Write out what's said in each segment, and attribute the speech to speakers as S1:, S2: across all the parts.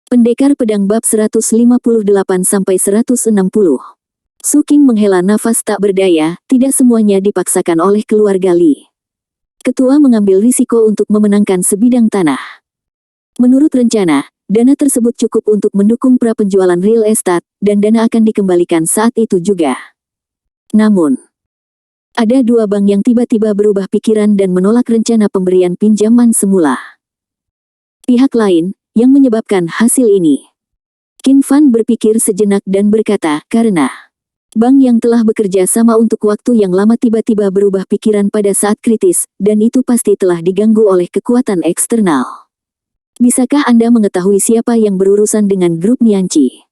S1: Pendekar Pedang bab 158-160. Su King menghela nafas tak berdaya, tidak semuanya dipaksakan oleh keluarga Li. Ketua mengambil risiko untuk memenangkan sebidang tanah. Menurut rencana, dana tersebut cukup untuk mendukung pra-penjualan real estate, dan dana akan dikembalikan saat itu juga. Namun, ada dua bank yang tiba-tiba berubah pikiran dan menolak rencana pemberian pinjaman semula. Pihak lain yang menyebabkan hasil ini. Qin Fan berpikir sejenak dan berkata, karena bank yang telah bekerja sama untuk waktu yang lama tiba-tiba berubah pikiran pada saat kritis, dan itu pasti telah diganggu oleh kekuatan eksternal. Bisakah Anda mengetahui siapa yang berurusan dengan grup Nianqi?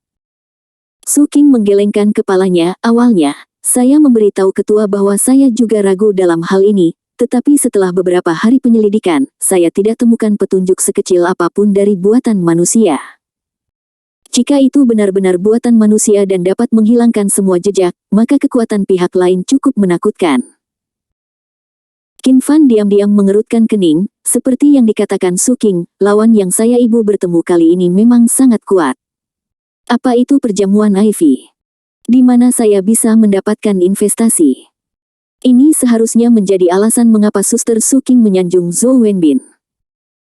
S1: Su King menggelengkan kepalanya. Awalnya, saya memberitahu ketua bahwa saya juga ragu dalam hal ini, tetapi setelah beberapa hari penyelidikan, saya tidak temukan petunjuk sekecil apapun dari buatan manusia. Jika itu benar-benar buatan manusia dan dapat menghilangkan semua jejak, maka kekuatan pihak lain cukup menakutkan. Qin Fan diam-diam mengerutkan kening, seperti yang dikatakan Su King, lawan yang saya ibu bertemu kali ini memang sangat kuat. Apa itu perjamuan Ivy? Di mana saya bisa mendapatkan investasi? Ini seharusnya menjadi alasan mengapa Suster Su King menyanjung Zhou Wenbin.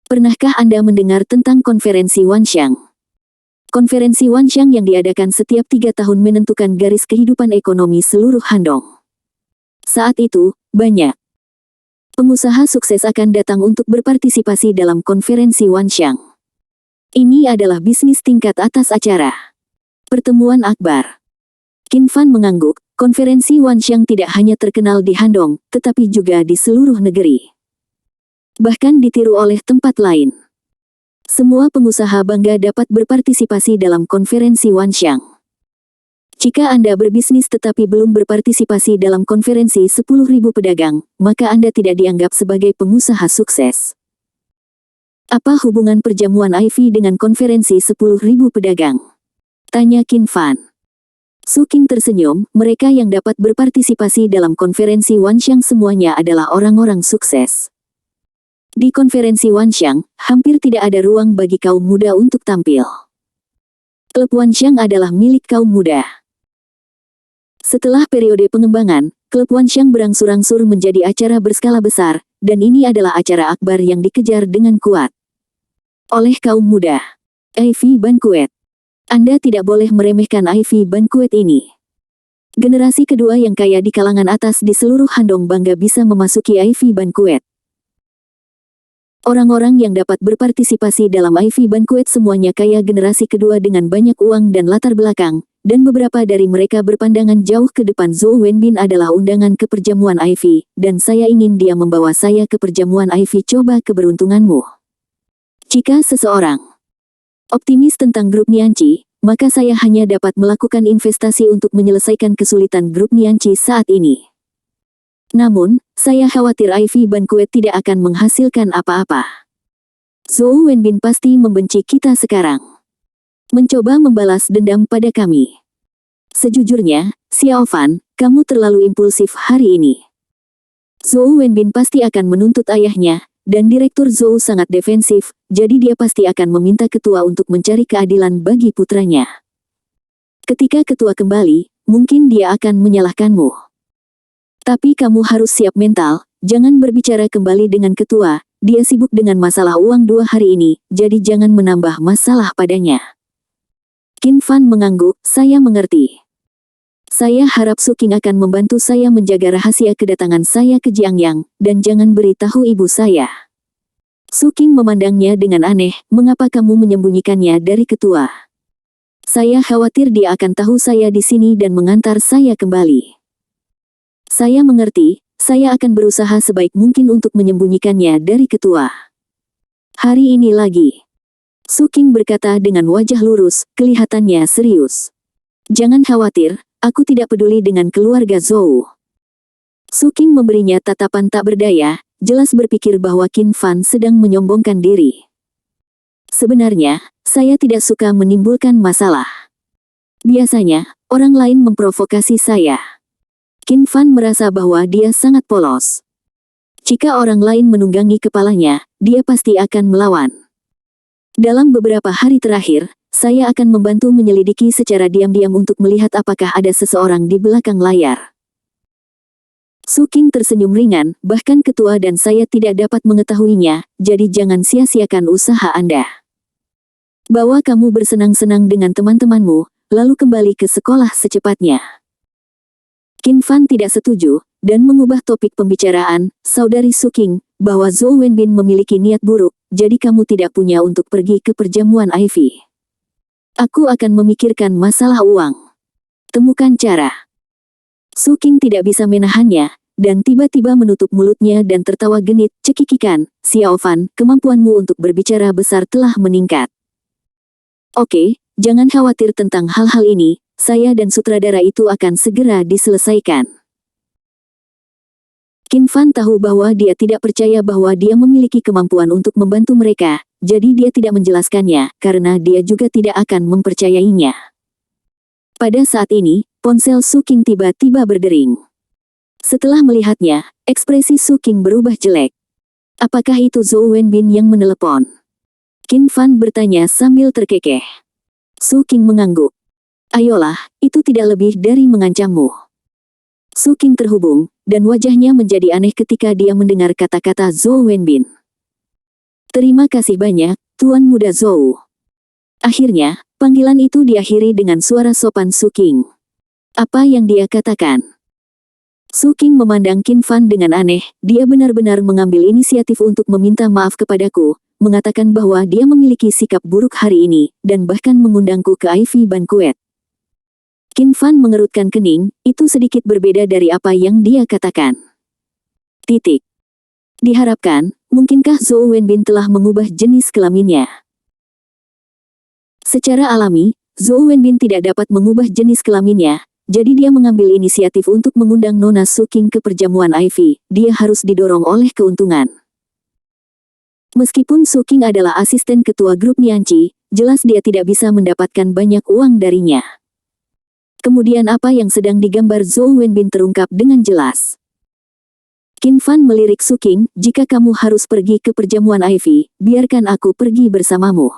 S1: Pernahkah Anda mendengar tentang konferensi Wanxiang? Konferensi Wanxiang yang diadakan setiap 3 tahun menentukan garis kehidupan ekonomi seluruh Handong. Saat itu, banyak pengusaha sukses akan datang untuk berpartisipasi dalam konferensi Wanxiang. Ini adalah bisnis tingkat atas acara pertemuan akbar. Qin Fan mengangguk, konferensi Wanxiang tidak hanya terkenal di Handong, tetapi juga di seluruh negeri. Bahkan ditiru oleh tempat lain. Semua pengusaha bangga dapat berpartisipasi dalam konferensi Wanxiang. Jika Anda berbisnis tetapi belum berpartisipasi dalam konferensi 10.000 pedagang, maka Anda tidak dianggap sebagai pengusaha sukses. Apa hubungan perjamuan Ivy dengan konferensi 10.000 pedagang? Tanya Qin Fan. Su King tersenyum, mereka yang dapat berpartisipasi dalam konferensi Wanxiang semuanya adalah orang-orang sukses. Di konferensi Wanxiang, hampir tidak ada ruang bagi kaum muda untuk tampil. Klub Wanxiang adalah milik kaum muda. Setelah periode pengembangan, Klub Wanxiang berangsur-angsur menjadi acara berskala besar, dan ini adalah acara akbar yang dikejar dengan kuat oleh kaum muda. Ivy Banquet. Anda tidak boleh meremehkan Ivy Banquet ini. Generasi kedua yang kaya di kalangan atas di seluruh Handong bangga bisa memasuki Ivy Banquet. Orang-orang yang dapat berpartisipasi dalam Ivy Banquet semuanya kaya generasi kedua dengan banyak uang dan latar belakang, dan beberapa dari mereka berpandangan jauh ke depan. Zhou Wenbin adalah undangan ke perjamuan Ivy, dan saya ingin dia membawa saya ke perjamuan Ivy. Coba keberuntunganmu. Jika seseorang optimis tentang grup Nianqi, maka saya hanya dapat melakukan investasi untuk menyelesaikan kesulitan grup Nianqi saat ini. Namun, saya khawatir Ivy Banquet tidak akan menghasilkan apa-apa. Zhou Wenbin pasti membenci kita sekarang. Mencoba membalas dendam pada kami. Sejujurnya, Xiao Fan, kamu terlalu impulsif hari ini. Zhou Wenbin pasti akan menuntut ayahnya, dan Direktur Zhou sangat defensif, jadi dia pasti akan meminta ketua untuk mencari keadilan bagi putranya. Ketika ketua kembali, mungkin dia akan menyalahkanmu. Tapi kamu harus siap mental, jangan berbicara kembali dengan ketua, dia sibuk dengan masalah uang 2 hari ini, jadi jangan menambah masalah padanya. Qin Fan mengangguk, saya mengerti. Saya harap Su King akan membantu saya menjaga rahasia kedatangan saya ke Jiangyang, dan jangan beritahu ibu saya. Su King memandangnya dengan aneh, mengapa kamu menyembunyikannya dari ketua? Saya khawatir dia akan tahu saya di sini dan mengantar saya kembali. Saya mengerti, saya akan berusaha sebaik mungkin untuk menyembunyikannya dari ketua. Hari ini lagi. Su King berkata dengan wajah lurus, kelihatannya serius. Jangan khawatir, aku tidak peduli dengan keluarga Zhou. Su King memberinya tatapan tak berdaya, jelas berpikir bahwa Qin Fan sedang menyombongkan diri. Sebenarnya, saya tidak suka menimbulkan masalah. Biasanya, orang lain memprovokasi saya. Qin Fan merasa bahwa dia sangat polos. Jika orang lain menunggangi kepalanya, dia pasti akan melawan. Dalam beberapa hari terakhir, saya akan membantu menyelidiki secara diam-diam untuk melihat apakah ada seseorang di belakang layar. Su King tersenyum ringan, bahkan ketua dan saya tidak dapat mengetahuinya, jadi jangan sia-siakan usaha Anda. Bawa kamu bersenang-senang dengan teman-temanmu, lalu kembali ke sekolah secepatnya. Qin Fan tidak setuju, dan mengubah topik pembicaraan, Saudari Su King, bahwa Zhou Wenbin memiliki niat buruk, jadi kamu tidak punya untuk pergi ke perjamuan Ivy. Aku akan memikirkan masalah uang. Temukan cara. Su King tidak bisa menahannya, dan tiba-tiba menutup mulutnya dan tertawa genit, cekikikan, Xiao Fan, kemampuanmu untuk berbicara besar telah meningkat. Oke, jangan khawatir tentang hal-hal ini, saya dan sutradara itu akan segera diselesaikan. Qin Fan tahu bahwa dia tidak percaya bahwa dia memiliki kemampuan untuk membantu mereka, jadi dia tidak menjelaskannya, karena dia juga tidak akan mempercayainya. Pada saat ini, ponsel Su King tiba-tiba berdering. Setelah melihatnya, ekspresi Su King berubah jelek. Apakah itu Zhou Wenbin yang menelepon? Qin Fan bertanya sambil terkekeh. Su King mengangguk. Ayolah, itu tidak lebih dari mengancammu. Su King terhubung, dan wajahnya menjadi aneh ketika dia mendengar kata-kata Zhou Wenbin. Terima kasih banyak, Tuan Muda Zhou. Akhirnya, panggilan itu diakhiri dengan suara sopan Su King. Apa yang dia katakan? Su King memandang Qin Fan dengan aneh, dia benar-benar mengambil inisiatif untuk meminta maaf kepadaku, mengatakan bahwa dia memiliki sikap buruk hari ini, dan bahkan mengundangku ke Ivy Banquet. Qin Fan mengerutkan kening, itu sedikit berbeda dari apa yang dia katakan. Titik. Diharapkan, mungkinkah Zhou Wenbin telah mengubah jenis kelaminnya? Secara alami, Zhou Wenbin tidak dapat mengubah jenis kelaminnya, jadi dia mengambil inisiatif untuk mengundang Nona Su King ke perjamuan Ivy, dia harus didorong oleh keuntungan. Meskipun Su King adalah asisten ketua grup Nianqi, jelas dia tidak bisa mendapatkan banyak uang darinya. Kemudian apa yang sedang digambar Zhou Wenbin terungkap dengan jelas. Qin Fan melirik Su King, jika kamu harus pergi ke perjamuan Ivy, biarkan aku pergi bersamamu.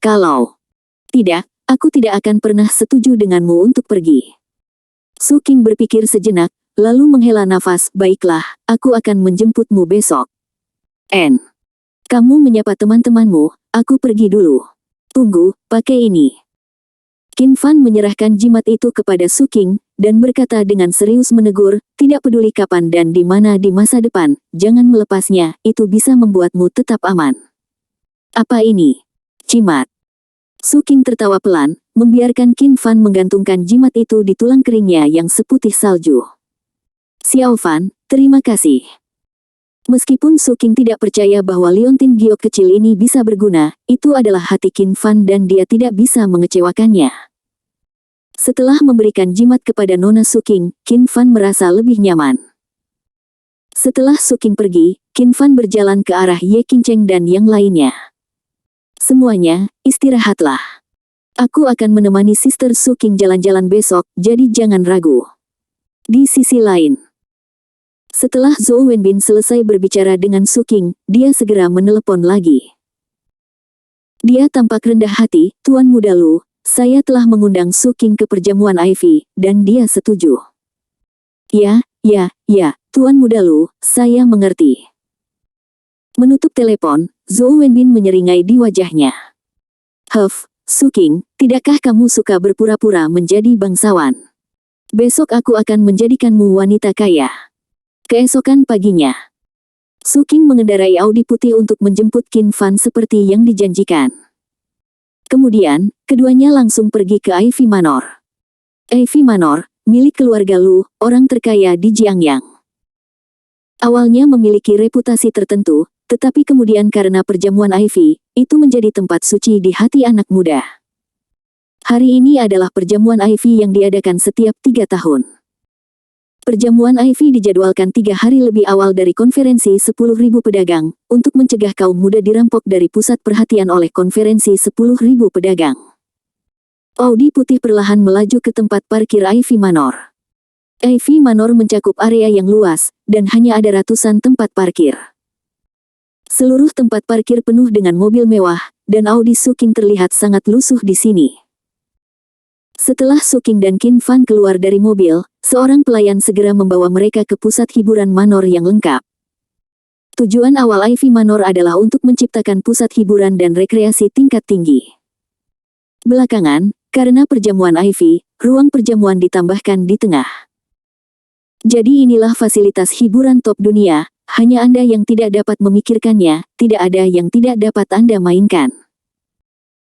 S1: Kalau tidak, aku tidak akan pernah setuju denganmu untuk pergi. Su King berpikir sejenak, lalu menghela nafas, baiklah, aku akan menjemputmu besok. Kamu menyapa teman-temanmu, aku pergi dulu. Tunggu, pakai ini. Qin Fan menyerahkan jimat itu kepada Su King, dan berkata dengan serius menegur, tidak peduli kapan dan di mana di masa depan, jangan melepasnya, itu bisa membuatmu tetap aman. Apa ini? Jimat. Su King tertawa pelan, membiarkan Qin Fan menggantungkan jimat itu di tulang keringnya yang seputih salju. Xiao Fan, terima kasih. Meskipun Su King tidak percaya bahwa liontin giok kecil ini bisa berguna, itu adalah hati Qin Fan dan dia tidak bisa mengecewakannya. Setelah memberikan jimat kepada Nona Su King, Qin Fan merasa lebih nyaman. Setelah Su King pergi, Qin Fan berjalan ke arah Ye Qingcheng dan yang lainnya. Semuanya, istirahatlah. Aku akan menemani Sister Su King jalan-jalan besok, jadi jangan ragu. Di sisi lain, setelah Zhou Wenbin selesai berbicara dengan Su King, dia segera menelepon lagi. Dia tampak rendah hati, Tuan Muda Lu, saya telah mengundang Su King ke perjamuan Ivy, dan dia setuju. Ya, Tuan Muda Lu, saya mengerti. Menutup telepon, Zhou Wenbin menyeringai di wajahnya. Su King, tidakkah kamu suka berpura-pura menjadi bangsawan? Besok aku akan menjadikanmu wanita kaya. Keesokan paginya, Su King mengendarai Audi putih untuk menjemput Qin Fan seperti yang dijanjikan. Kemudian, keduanya langsung pergi ke Ivy Manor. Ivy Manor, milik keluarga Lu, orang terkaya di Jiangyang. Awalnya memiliki reputasi tertentu, tetapi kemudian karena perjamuan Ivy, itu menjadi tempat suci di hati anak muda. Hari ini adalah perjamuan Ivy yang diadakan setiap 3 tahun. Perjamuan Ivy dijadwalkan 3 hari lebih awal dari konferensi 10.000 pedagang, untuk mencegah kaum muda dirampok dari pusat perhatian oleh konferensi 10.000 pedagang. Audi putih perlahan melaju ke tempat parkir Ivy Manor. Ivy Manor mencakup area yang luas, dan hanya ada ratusan tempat parkir. Seluruh tempat parkir penuh dengan mobil mewah, dan Audi Suking terlihat sangat lusuh di sini. Setelah Suking dan Qin Fan keluar dari mobil, seorang pelayan segera membawa mereka ke pusat hiburan Manor yang lengkap. Tujuan awal Ivy Manor adalah untuk menciptakan pusat hiburan dan rekreasi tingkat tinggi. Belakangan, karena perjamuan Ivy, ruang perjamuan ditambahkan di tengah. Jadi inilah fasilitas hiburan top dunia, hanya Anda yang tidak dapat memikirkannya, tidak ada yang tidak dapat Anda mainkan.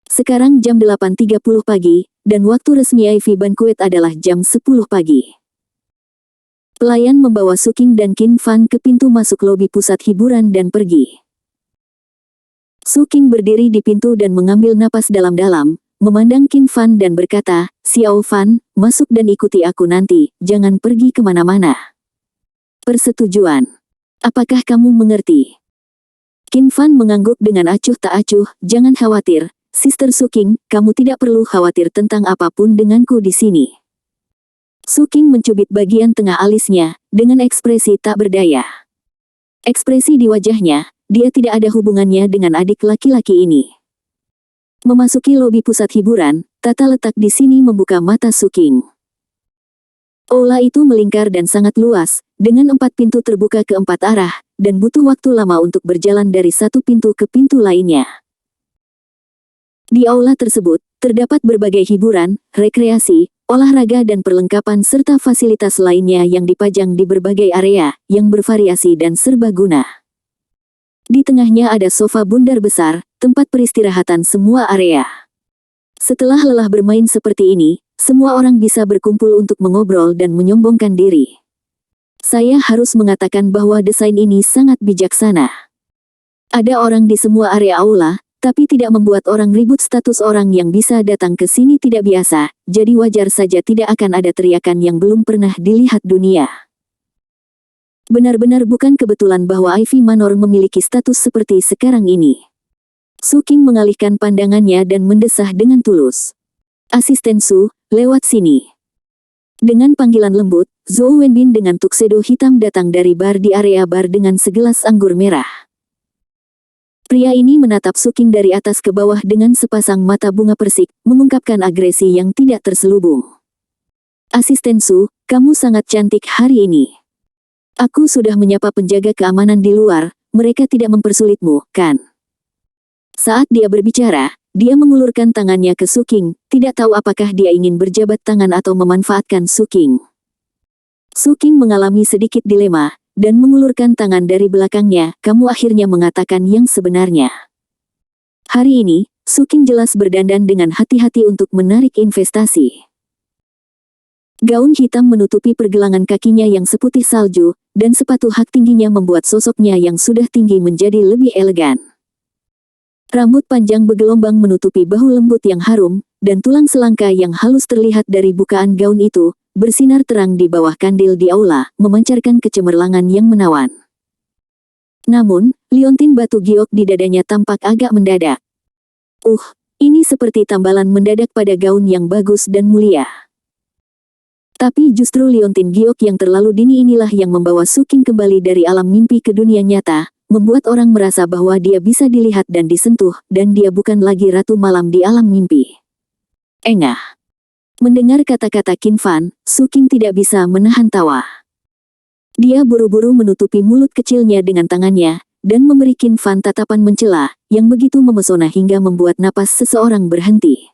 S1: Sekarang jam 8.30 pagi, dan waktu resmi Ivy Banquet adalah jam 10 pagi. Pelayan membawa Suking dan Qin Fan ke pintu masuk lobi pusat hiburan dan pergi. Suking berdiri di pintu dan mengambil napas dalam-dalam, memandang Qin Fan dan berkata, "Xiao Fan, masuk dan ikuti aku nanti, jangan pergi kemana-mana." Persetujuan. Apakah kamu mengerti? Qin Fan mengangguk dengan acuh tak acuh, "Jangan khawatir, Sister Suking, kamu tidak perlu khawatir tentang apapun denganku di sini." Suking mencubit bagian tengah alisnya, dengan ekspresi tak berdaya. Ekspresi di wajahnya, dia tidak ada hubungannya dengan adik laki-laki ini. Memasuki lobi pusat hiburan, tata letak di sini membuka mata Suking. Aula itu melingkar dan sangat luas, dengan 4 pintu terbuka ke 4 arah, dan butuh waktu lama untuk berjalan dari satu pintu ke pintu lainnya. Di aula tersebut, terdapat berbagai hiburan, rekreasi, olahraga dan perlengkapan serta fasilitas lainnya yang dipajang di berbagai area, yang bervariasi dan serbaguna. Di tengahnya ada sofa bundar besar, tempat peristirahatan semua area. Setelah lelah bermain seperti ini, semua orang bisa berkumpul untuk mengobrol dan menyombongkan diri. Saya harus mengatakan bahwa desain ini sangat bijaksana. Ada orang di semua area aula, tapi tidak membuat orang ribut. Status orang yang bisa datang ke sini tidak biasa, jadi wajar saja tidak akan ada teriakan yang belum pernah dilihat dunia. Benar-benar bukan kebetulan bahwa Ivy Manor memiliki status seperti sekarang ini. Suking mengalihkan pandangannya dan mendesah dengan tulus. "Asisten Su, lewat sini." Dengan panggilan lembut, Zhou Wenbin dengan tuxedo hitam datang dari bar di area bar dengan segelas anggur merah. Pria ini menatap Suking dari atas ke bawah dengan sepasang mata bunga persik, mengungkapkan agresi yang tidak terselubung. "Asisten Su, kamu sangat cantik hari ini. Aku sudah menyapa penjaga keamanan di luar, mereka tidak mempersulitmu, kan?" Saat dia berbicara, dia mengulurkan tangannya ke Suking, tidak tahu apakah dia ingin berjabat tangan atau memanfaatkan Suking. Suking mengalami sedikit dilema, dan mengulurkan tangan dari belakangnya, "Kamu akhirnya mengatakan yang sebenarnya." Hari ini, Suking jelas berdandan dengan hati-hati untuk menarik investasi. Gaun hitam menutupi pergelangan kakinya yang seputih salju, dan sepatu hak tingginya membuat sosoknya yang sudah tinggi menjadi lebih elegan. Rambut panjang bergelombang menutupi bahu lembut yang harum, dan tulang selangka yang halus terlihat dari bukaan gaun itu, bersinar terang di bawah kandil di aula, memancarkan kecemerlangan yang menawan. Namun, liontin batu giok di dadanya tampak agak mendadak. Ini seperti tambalan mendadak pada gaun yang bagus dan mulia. Tapi justru liontin giok yang terlalu dini inilah yang membawa Suking kembali dari alam mimpi ke dunia nyata, membuat orang merasa bahwa dia bisa dilihat dan disentuh, dan dia bukan lagi ratu malam di alam mimpi. Engah. Mendengar kata-kata Qin Fan, Suking tidak bisa menahan tawa. Dia buru-buru menutupi mulut kecilnya dengan tangannya, dan memberi Qin Fan tatapan mencela, yang begitu memesona hingga membuat napas seseorang berhenti.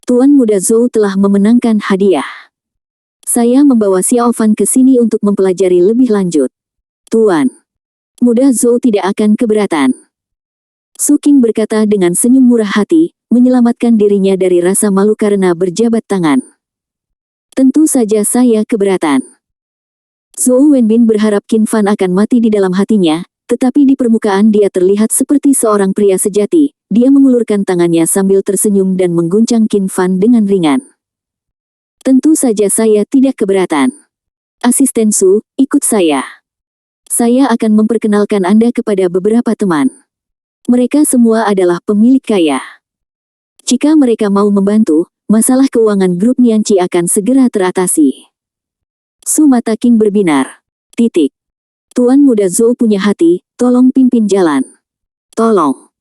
S1: "Tuan Muda Zhou telah memenangkan hadiah. Saya membawa Xiao Fan ke sini untuk mempelajari lebih lanjut. Tuan Muda Zhou tidak akan keberatan." Suking berkata dengan senyum murah hati, menyelamatkan dirinya dari rasa malu karena berjabat tangan. "Tentu saja saya keberatan." Zhou Wenbin berharap Qin Fan akan mati di dalam hatinya, tetapi di permukaan dia terlihat seperti seorang pria sejati. Dia mengulurkan tangannya sambil tersenyum dan mengguncang Qin Fan dengan ringan. "Tentu saja saya tidak keberatan. Asisten Su, ikut saya. Saya akan memperkenalkan Anda kepada beberapa teman. Mereka semua adalah pemilik kaya. Jika mereka mau membantu, masalah keuangan grup Nianqi akan segera teratasi." Su mata King berbinar. Tuan Muda Zhou punya hati, tolong pimpin jalan. Tolong.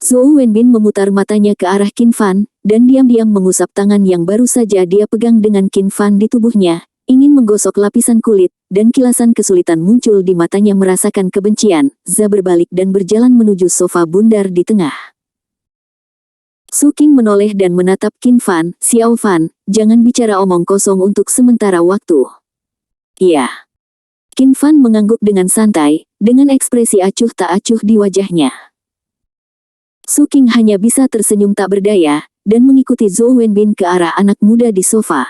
S1: Zhou Wenbin memutar matanya ke arah Qin Fan, dan diam-diam mengusap tangan yang baru saja dia pegang dengan Qin Fan di tubuhnya, ingin menggosok lapisan kulit, dan kilasan kesulitan muncul di matanya merasakan kebencian. Za berbalik dan berjalan menuju sofa bundar di tengah. Su Qing menoleh dan menatap Qin Fan. Xiao Fan, jangan bicara omong kosong untuk sementara waktu. Iya. Qin Fan mengangguk dengan santai, dengan ekspresi acuh tak acuh di wajahnya. Su Qing hanya bisa tersenyum tak berdaya, dan mengikuti Zhou Wenbin ke arah anak muda di sofa.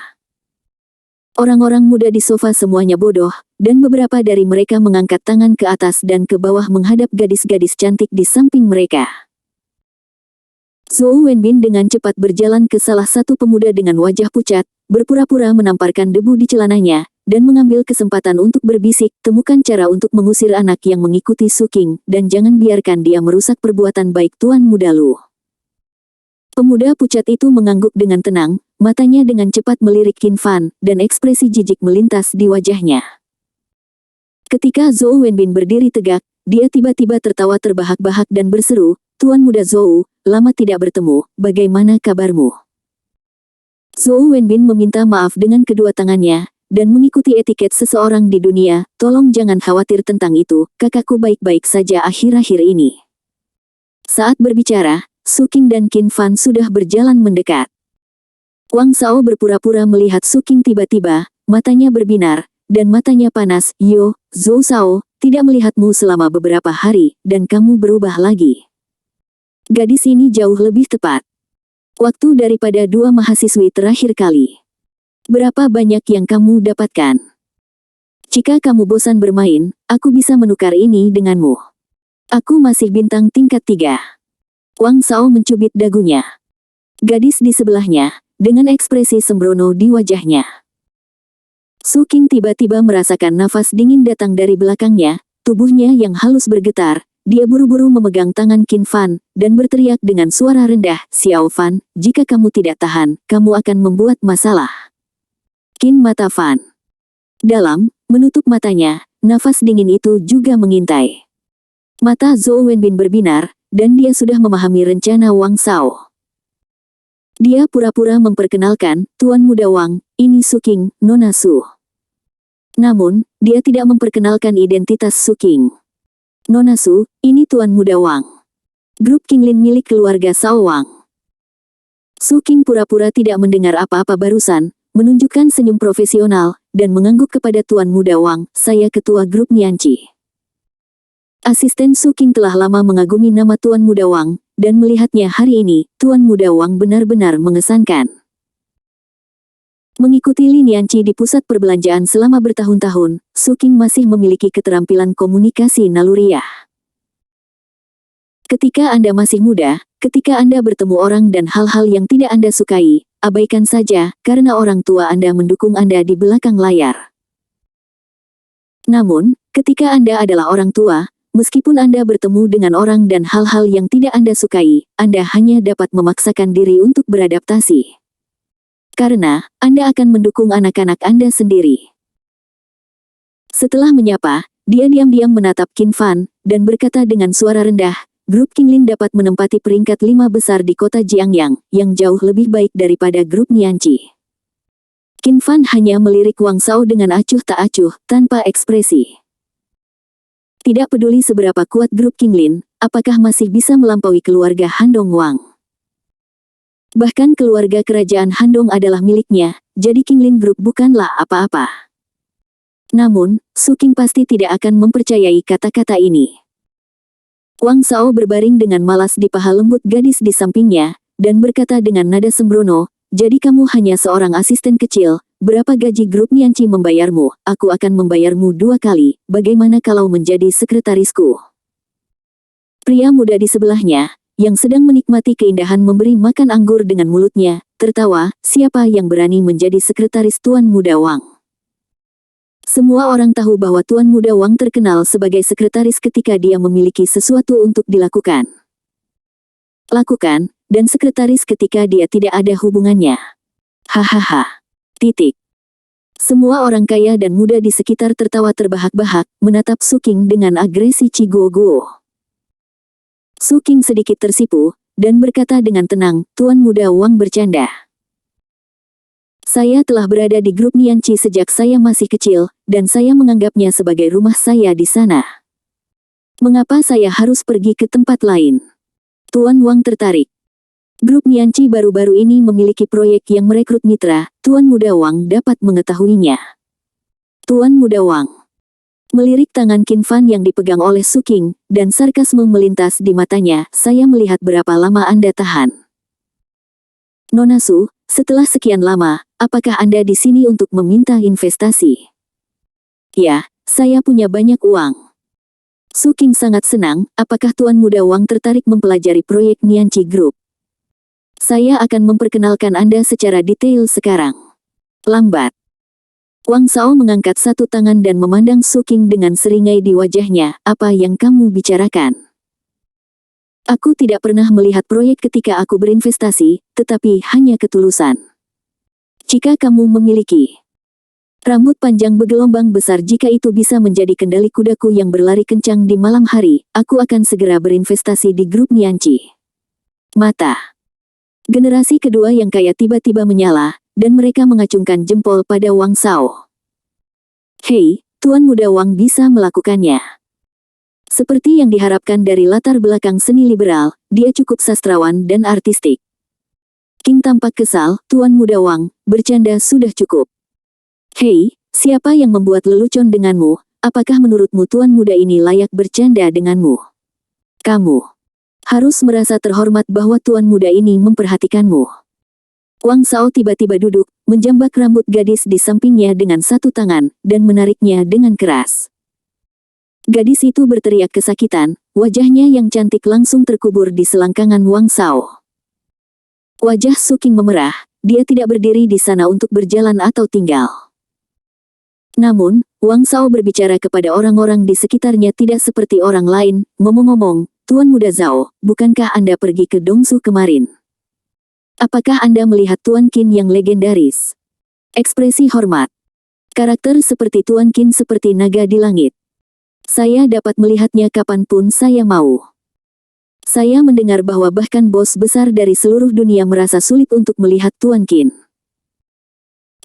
S1: Orang-orang muda di sofa semuanya bodoh, dan beberapa dari mereka mengangkat tangan ke atas dan ke bawah menghadap gadis-gadis cantik di samping mereka. Zhou Wenbin dengan cepat berjalan ke salah satu pemuda dengan wajah pucat, berpura-pura menamparkan debu di celananya, dan mengambil kesempatan untuk berbisik, temukan cara untuk mengusir anak yang mengikuti Su Qing, dan jangan biarkan dia merusak perbuatan baik Tuan Muda Lu. Pemuda pucat itu mengangguk dengan tenang, matanya dengan cepat melirik Qin Fan, dan ekspresi jijik melintas di wajahnya. Ketika Zhou Wenbin berdiri tegak, dia tiba-tiba tertawa terbahak-bahak dan berseru, Tuan Muda Zhou, lama tidak bertemu, bagaimana kabarmu? Zhou Wenbin meminta maaf dengan kedua tangannya, dan mengikuti etiket seseorang di dunia, tolong jangan khawatir tentang itu, kakakku baik-baik saja akhir-akhir ini. Saat berbicara, Su Qing dan Qin Fan sudah berjalan mendekat. Wang Shao berpura-pura melihat Su Qing tiba-tiba, matanya berbinar, dan matanya panas, Yo, Zhou Shao, tidak melihatmu selama beberapa hari, dan kamu berubah lagi. Gadis ini jauh lebih tepat. Waktu daripada dua mahasiswi terakhir kali. Berapa banyak yang kamu dapatkan? Jika kamu bosan bermain, aku bisa menukar ini denganmu. Aku masih bintang tingkat 3. Wang Shao mencubit dagunya. Gadis di sebelahnya, dengan ekspresi sembrono di wajahnya. Su Qing tiba-tiba merasakan nafas dingin datang dari belakangnya, tubuhnya yang halus bergetar, dia buru-buru memegang tangan Qin Fan, dan berteriak dengan suara rendah, Xiao Fan, jika kamu tidak tahan, kamu akan membuat masalah. Qin mata Fan dalam, menutup matanya, nafas dingin itu juga mengintai. Mata Zhou Wenbin berbinar, dan dia sudah memahami rencana Wang Shao. Dia pura-pura memperkenalkan, Tuan Muda Wang, ini Su Qing, Nona Su. Namun, dia tidak memperkenalkan identitas Su Qing. Nona Su, ini Tuan Muda Wang. Grup Qinglin milik keluarga Shao Wang. Su Qing pura-pura tidak mendengar apa-apa barusan, menunjukkan senyum profesional, dan mengangguk kepada Tuan Muda Wang, saya ketua grup Nianqi. Asisten Su Qing telah lama mengagumi nama Tuan Muda Wang, dan melihatnya hari ini, Tuan Muda Wang benar-benar mengesankan. Mengikuti Li Nianqi di pusat perbelanjaan selama bertahun-tahun, Su Qing masih memiliki keterampilan komunikasi naluriah. Ketika Anda masih muda, ketika Anda bertemu orang dan hal-hal yang tidak Anda sukai, abaikan saja, karena orang tua Anda mendukung Anda di belakang layar. Namun, ketika Anda adalah orang tua, meskipun Anda bertemu dengan orang dan hal-hal yang tidak Anda sukai, Anda hanya dapat memaksakan diri untuk beradaptasi. Karena, Anda akan mendukung anak-anak Anda sendiri. Setelah menyapa, dia diam-diam menatap Qin Fan, dan berkata dengan suara rendah, Grup Qinglin dapat menempati peringkat 5 besar di kota Jiangyang, yang jauh lebih baik daripada grup Nianqi. Qin Fan hanya melirik Wang Shao dengan acuh tak acuh, tanpa ekspresi. Tidak peduli seberapa kuat grup Qinglin, apakah masih bisa melampaui keluarga Handong Wang. Bahkan keluarga kerajaan Handong adalah miliknya, jadi Qinglin Group bukanlah apa-apa. Namun, Su Qing pasti tidak akan mempercayai kata-kata ini. Wang Shao berbaring dengan malas di paha lembut gadis di sampingnya, dan berkata dengan nada sembrono, jadi kamu hanya seorang asisten kecil, berapa gaji grup Nianqi membayarmu, aku akan membayarmu 2 kali, bagaimana kalau menjadi sekretarisku? Pria muda di sebelahnya, yang sedang menikmati keindahan memberi makan anggur dengan mulutnya, tertawa, siapa yang berani menjadi sekretaris Tuan Muda Wang? Semua orang tahu bahwa Tuan Muda Wang terkenal sebagai sekretaris ketika dia memiliki sesuatu untuk dilakukan. Lakukan, dan sekretaris ketika dia tidak ada hubungannya. Hahaha. Titik. Semua orang kaya dan muda di sekitar tertawa terbahak-bahak, menatap Su Qing dengan agresi Ciguoguo. Su King sedikit tersipu, dan berkata dengan tenang, Tuan Muda Wang bercanda. Saya telah berada di grup Nianqi sejak saya masih kecil, dan saya menganggapnya sebagai rumah saya di sana. Mengapa saya harus pergi ke tempat lain? Tuan Wang tertarik. Grup Nianqi baru-baru ini memiliki proyek yang merekrut mitra, Tuan Muda Wang dapat mengetahuinya. Tuan Muda Wang melirik tangan Qin Fan yang dipegang oleh Su King, dan sarkasme melintas di matanya, saya melihat berapa lama Anda tahan. Nona Su, setelah sekian lama, apakah Anda di sini untuk meminta investasi? Ya, saya punya banyak uang. Su King sangat senang, apakah Tuan Muda Wang tertarik mempelajari proyek Nianqi Group? Saya akan memperkenalkan Anda secara detail sekarang. Lambat. Wang Shao mengangkat satu tangan dan memandang Su King dengan seringai di wajahnya, apa yang kamu bicarakan? Aku tidak pernah melihat proyek ketika aku berinvestasi, tetapi hanya ketulusan. Jika kamu memiliki rambut panjang bergelombang besar, jika itu bisa menjadi kendali kudaku yang berlari kencang di malam hari, aku akan segera berinvestasi di grup Nianqi. Mata generasi kedua yang kaya tiba-tiba menyala, dan mereka mengacungkan jempol pada Wang Shao. Hei, Tuan Muda Wang bisa melakukannya. Seperti yang diharapkan dari latar belakang seni liberal, dia cukup sastrawan dan artistik. King tampak kesal, Tuan Muda Wang, bercanda sudah cukup. Hei, siapa yang membuat lelucon denganmu? Apakah menurutmu Tuan Muda ini layak bercanda denganmu? Kamu harus merasa terhormat bahwa Tuan Muda ini memperhatikanmu. Wang Shao tiba-tiba duduk, menjambak rambut gadis di sampingnya dengan satu tangan, dan menariknya dengan keras. Gadis itu berteriak kesakitan, wajahnya yang cantik langsung terkubur di selangkangan Wang Shao. Wajah Su King memerah, dia tidak berdiri di sana untuk berjalan atau tinggal. Namun, Wang Shao berbicara kepada orang-orang di sekitarnya tidak seperti orang lain, ngomong-ngomong, Tuan Muda Zhao, bukankah Anda pergi ke Dongsu kemarin? Apakah Anda melihat Tuan Qin yang legendaris? Ekspresi hormat. Karakter seperti Tuan Qin seperti naga di langit. Saya dapat melihatnya kapanpun saya mau. Saya mendengar bahwa bahkan bos besar dari seluruh dunia merasa sulit untuk melihat Tuan Qin.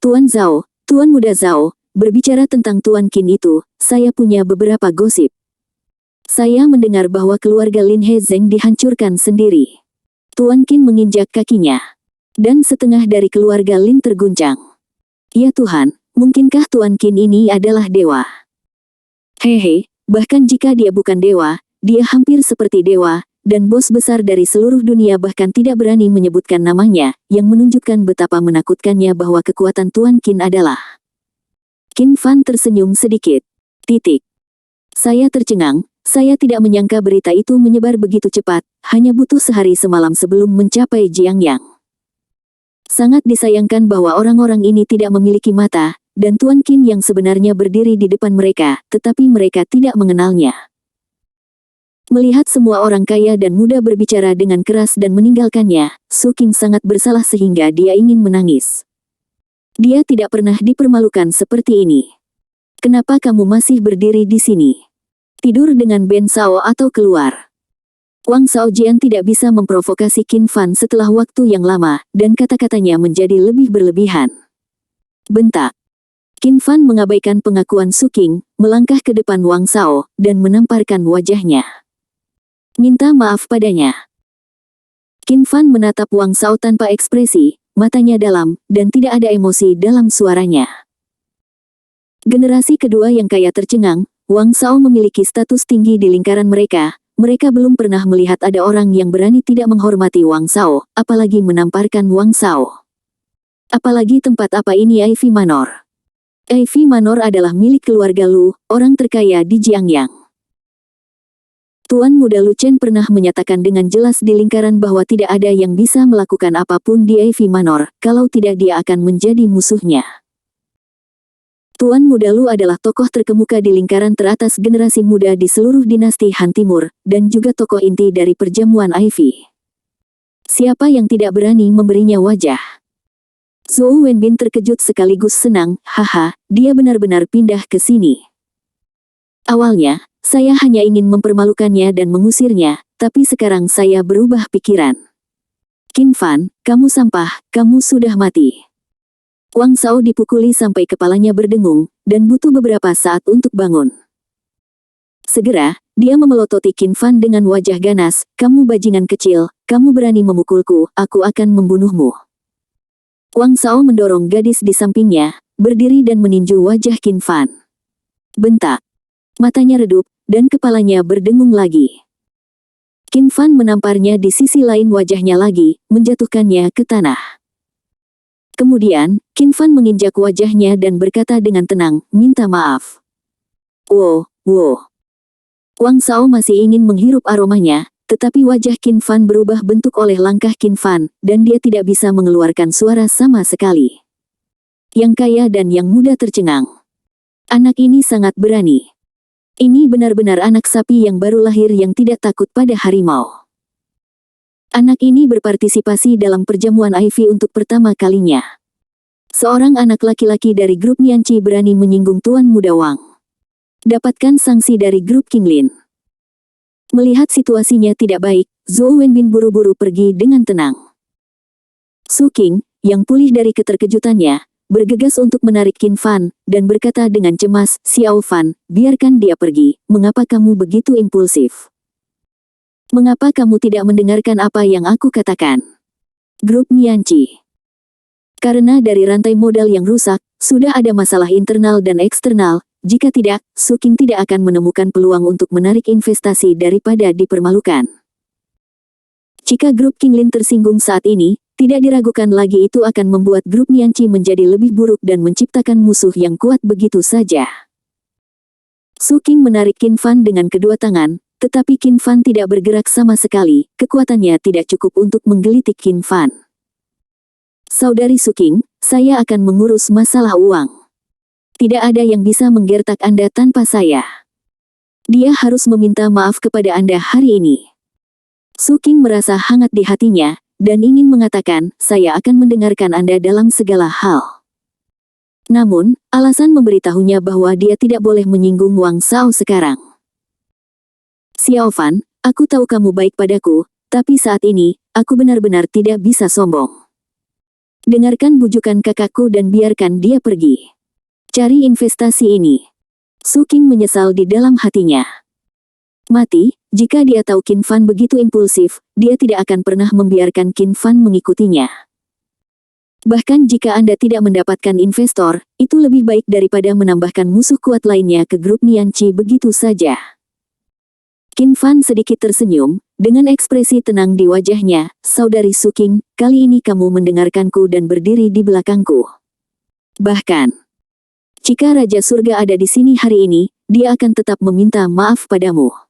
S1: Tuan Zhao, Tuan Muda Zhao, berbicara tentang Tuan Qin itu, saya punya beberapa gosip. Saya mendengar bahwa keluarga Lin He Zeng dihancurkan sendiri. Tuan Qin menginjak kakinya. Dan setengah dari keluarga Lin terguncang. Ya Tuhan, mungkinkah Tuan Qin ini adalah dewa? Hehe, bahkan jika dia bukan dewa, dia hampir seperti dewa, dan bos besar dari seluruh dunia bahkan tidak berani menyebutkan namanya, yang menunjukkan betapa menakutkannya bahwa kekuatan Tuan Qin adalah. Qin Fan tersenyum sedikit. Saya tercengang. Saya tidak menyangka berita itu menyebar begitu cepat, hanya butuh sehari semalam sebelum mencapai Jiangyang. Sangat disayangkan bahwa orang-orang ini tidak memiliki mata, dan Tuan Qin yang sebenarnya berdiri di depan mereka, tetapi mereka tidak mengenalnya. Melihat semua orang kaya dan muda berbicara dengan keras dan meninggalkannya, Su King sangat bersalah sehingga dia ingin menangis. Dia tidak pernah dipermalukan seperti ini. Kenapa kamu masih berdiri di sini? Tidur dengan Ben Shao atau keluar? Wang Shaojian tidak bisa memprovokasi Qin Fan setelah waktu yang lama, dan kata-katanya menjadi lebih berlebihan. Bentak. Qin Fan mengabaikan pengakuan Su King, melangkah ke depan Wang Shao, dan menamparkan wajahnya. Minta maaf padanya. Qin Fan menatap Wang Shao tanpa ekspresi, matanya dalam, dan tidak ada emosi dalam suaranya. Generasi kedua yang kaya tercengang. Wang Shao memiliki status tinggi di lingkaran mereka. Mereka belum pernah melihat ada orang yang berani tidak menghormati Wang Shao, apalagi menamparkan Wang Shao. Apalagi tempat apa ini Ivy Manor? Ivy Manor adalah milik keluarga Lu, orang terkaya di Jiangyang. Tuan Muda Lu Chen pernah menyatakan dengan jelas di lingkaran bahwa tidak ada yang bisa melakukan apapun di Ivy Manor, kalau tidak dia akan menjadi musuhnya. Tuan Muda Lu adalah tokoh terkemuka di lingkaran teratas generasi muda di seluruh dinasti Han Timur, dan juga tokoh inti dari perjamuan Ivy. Siapa yang tidak berani memberinya wajah? Zhou Wenbin terkejut sekaligus senang, haha, dia benar-benar pindah ke sini. Awalnya, saya hanya ingin mempermalukannya dan mengusirnya, tapi sekarang saya berubah pikiran. Qin Fan, kamu sampah, kamu sudah mati. Wang Shao dipukuli sampai kepalanya berdengung, dan butuh beberapa saat untuk bangun. Segera, dia memelototi Qin Fan dengan wajah ganas, kamu bajingan kecil, kamu berani memukulku, aku akan membunuhmu. Wang Shao mendorong gadis di sampingnya, berdiri dan meninju wajah Qin Fan. Bentak. Matanya redup, dan kepalanya berdengung lagi. Qin Fan menamparnya di sisi lain wajahnya lagi, menjatuhkannya ke tanah. Kemudian, Qin Fan menginjak wajahnya dan berkata dengan tenang, minta maaf. Wow. Wang Shao masih ingin menghirup aromanya, tetapi wajah Qin Fan berubah bentuk oleh langkah Qin Fan, dan dia tidak bisa mengeluarkan suara sama sekali. Yang kaya dan yang muda tercengang. Anak ini sangat berani. Ini benar-benar anak sapi yang baru lahir yang tidak takut pada harimau. Anak ini berpartisipasi dalam perjamuan Ivy untuk pertama kalinya. Seorang anak laki-laki dari grup Nianqi berani menyinggung Tuan Muda Wang. Dapatkan sanksi dari grup Qinglin. Melihat situasinya tidak baik, Zhou Wenbin buru-buru pergi dengan tenang. Su Qing, yang pulih dari keterkejutannya, bergegas untuk menarik Qin Fan, dan berkata dengan cemas, Xiao Fan, biarkan dia pergi, mengapa kamu begitu impulsif? Mengapa kamu tidak mendengarkan apa yang aku katakan? Grup Nianqi. Karena dari rantai modal yang rusak, sudah ada masalah internal dan eksternal, jika tidak, Su Qing tidak akan menemukan peluang untuk menarik investasi daripada dipermalukan. Jika grup Qinglin tersinggung saat ini, tidak diragukan lagi itu akan membuat grup Nianqi menjadi lebih buruk dan menciptakan musuh yang kuat begitu saja. Su Qing menarik Qin Fan dengan kedua tangan, tetapi Qin Fan tidak bergerak sama sekali, kekuatannya tidak cukup untuk menggelitik Qin Fan. Saudari Su Qing, saya akan mengurus masalah uang. Tidak ada yang bisa menggertak Anda tanpa saya. Dia harus meminta maaf kepada Anda hari ini. Su Qing merasa hangat di hatinya, dan ingin mengatakan, saya akan mendengarkan Anda dalam segala hal. Namun, alasan memberitahunya bahwa dia tidak boleh menyinggung Wang Shao sekarang. Xiao Fan, aku tahu kamu baik padaku, tapi saat ini, aku benar-benar tidak bisa sombong. Dengarkan bujukan kakakku dan biarkan dia pergi. Cari investasi ini. Su Qing menyesal di dalam hatinya. Mati, jika dia tahu Qin Fan begitu impulsif, dia tidak akan pernah membiarkan Qin Fan mengikutinya. Bahkan jika Anda tidak mendapatkan investor, itu lebih baik daripada menambahkan musuh kuat lainnya ke grup Nianqi begitu saja. Qin Fan sedikit tersenyum, dengan ekspresi tenang di wajahnya, Saudari Su Qing, kali ini kamu mendengarkanku dan berdiri di belakangku. Bahkan, jika Raja Surga ada di sini hari ini, dia akan tetap meminta maaf padamu.